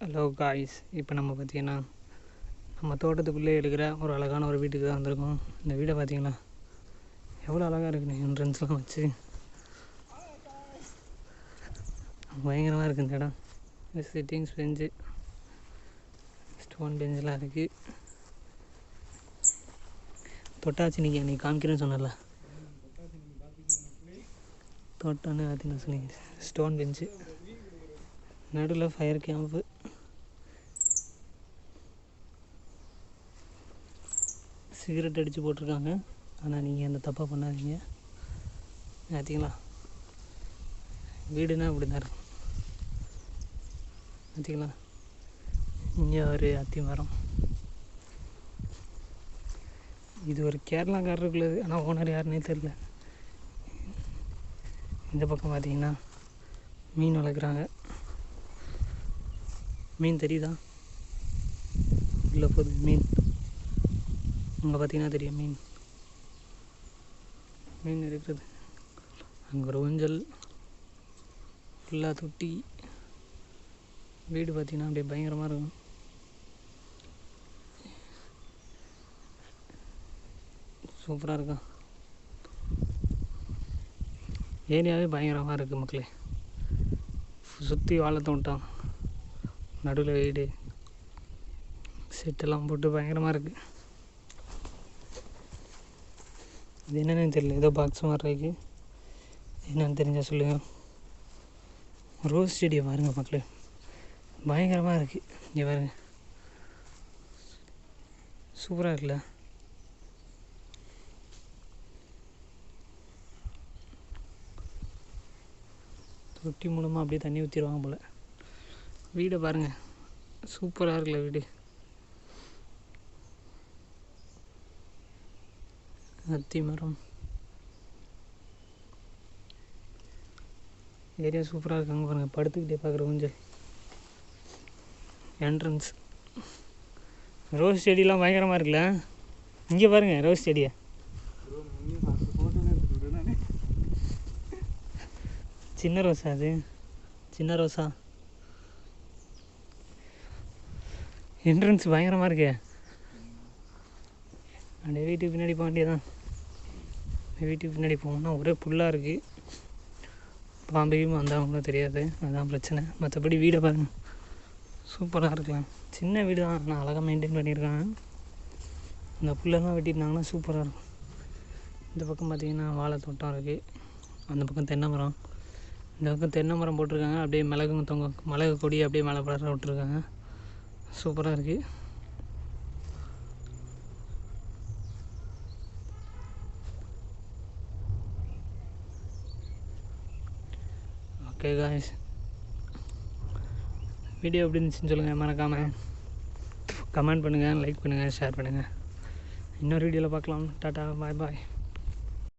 Hello guys, இப்போ நம்ம பார்த்திங்கன்னா நம்ம தோட்டத்துக்குள்ளே இருக்கிற ஒரு அழகான ஒரு வீட்டுக்கு தான் வந்திருக்கோம். இந்த வீடை பார்த்திங்கன்னா எவ்வளோ அழகாக இருக்குன்னு என்ட்ரன்ஸ்லாம் வச்சு பயங்கரமாக இருக்குது. இந்த இடம் சிட்டிங்ஸ் பெஞ்சு, ஸ்டோன் பெஞ்செலாம் இருக்குது. தொட்டாச்சு நீ காமிக்கிறேன்னு சொன்னல, தோட்டம்னு பார்த்தீங்கன்னா சொன்னீங்க. ஸ்டோன் பெஞ்சு, நடுவில் ஃபயர் கேம்ப்பு, சிகரெட் அடித்து போட்டிருக்காங்க. ஆனால் நீங்கள் அந்த தப்பாக பண்ணாதீங்க. பார்த்தீங்களா, வீடுனா இப்படி தான் இருக்கும். பார்த்தீங்களா, இங்கே ஒரு அத்தி மரம். இது ஒரு கேரளாக்காரருக்குள்ளது, ஆனால் ஓனர் யாருன்னே தெரில. இந்த பக்கம் பார்த்தீங்கன்னா மீன் வளர்க்குறாங்க. மீன் தெரியுதா, உள்ளே போகுது மீன். அங்கே பார்த்தீங்கன்னா தெரியும் மீன் இருக்கிறது. அங்கே ஒரு ஊஞ்சல், ஃபுல்லாக தொட்டி. வீடு பார்த்தீங்கன்னா அப்படியே பயங்கரமாக இருக்கும். சூப்பராக இருக்கும். ஏரியாவே பயங்கரமாக இருக்குது மக்களே. சுற்றி வாழை தோட்டம், நடுவில் வீடு, செட்டெல்லாம் போட்டு பயங்கரமாக இருக்குது. இது என்னென்னு தெரியல, ஏதோ பாக்ஸ் மாதிரி இருக்குது. என்னென்னு தெரிஞ்சால் சொல்லுங்கள். ரோஸ் செடியை பாருங்கள் மக்களே, பயங்கரமாக இருக்குது. இங்கே பாருங்க, சூப்பராக இருக்குல்ல. தொட்டி மூலமாக அப்படியே தண்ணி ஊற்றிடுவாங்க போல். வீடை பாருங்கள், சூப்பராக இருக்குல்ல வீடு. அத்தி மரம், ஏரியா சூப்பராக இருக்காங்க பாருங்கள். படுத்துக்கிட்டே பார்க்குற ஊஞ்சல், என்ட்ரன்ஸ். ரோஸ் செடியெலாம் பயங்கரமாக இருக்குல்ல. இங்கே பாருங்கள் ரோஸ் செடியை. சின்ன ரோஸா, அது சின்ன ரோஸா. என்ட்ரன்ஸ் பயங்கரமாக இருக்கே. அப்படியே வீட்டுக்கு பின்னாடி போக வேண்டியதான். வீட்டுக்கு பின்னாடி போகணுன்னா ஒரே புல்லாக இருக்குது. பாம்பையும் வந்தவங்களும் தெரியாது, அதுதான் பிரச்சனை. மற்றபடி வீடை பாருங்கள், சூப்பராக இருக்கலாம். சின்ன வீடு தான், ஆனால் அழகாக மெயின்டைன் பண்ணியிருக்காங்க. இந்த புல்லெல்லாம் வெட்டியிருந்தாங்கன்னா சூப்பராக இருக்கும். இந்த பக்கம் பார்த்திங்கன்னா வாழை தோட்டம் இருக்குது. அந்த பக்கம் தென்னை மரம், இந்த பக்கம் தென்னை மரம் போட்டிருக்காங்க. அப்படியே மிளகு கொடி அப்படியே மழை படர விட்டுருக்காங்க. சூப்பராக இருக்குது. ஓகே காய்ஸ், வீடியோ எப்படி இருந்துச்சுன்னு சொல்லுங்கள். மறக்காமல் கமெண்ட் பண்ணுங்கள், லைக் பண்ணுங்கள், ஷேர் பண்ணுங்கள். இன்னொரு வீடியோவில் பார்க்கலாம். டாட்டா, பாய் பாய்.